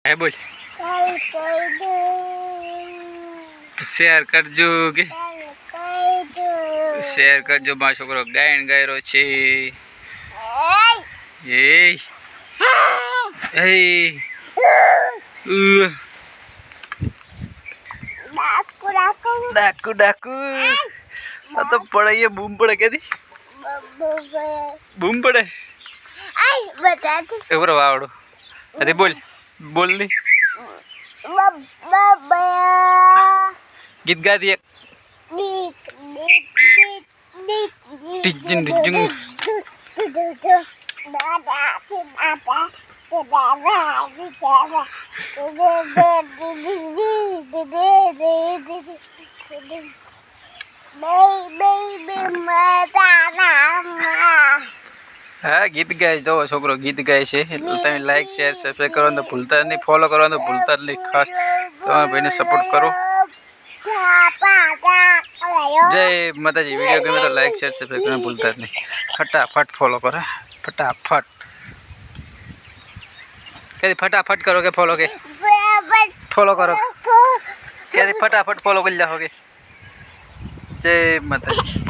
હે બોલ શેર કરજો કે શેર કરજો મારો છોકરો ગાયન ગાયરો છે એ એ ડાકુ ડાકુ આ તો પડે એ બૂમ પડે કેદી બૂમ પડે એવરો વાવડો અરે બોલ બોલ ની ગીત ગા દે ટિજિંગ ટિજિંગ हाँ गीत गाय दो छोकरो गीत गाय છે તમે લાઈક શેર સબસ્ક્રાઇબ કરવાનું તો ભૂલતા નહીં ફોલો કરવાનું તો ભૂલતા નહીં ખાસ તમારા ભાઈને સપોર્ટ કરો જય માતાજી વિડિયો ગમે તો લાઈક શેર સબસ્ક્રાઇબ કરવાનું ભૂલતા નહીં ફટાફટ ફોલો કરો ફટાફટ કેદી ફટાફટ કરો કે ફોલો કે ફોલો કરો કેદી ફટાફટ ફોલો કરી જાओगे જય માતાજી।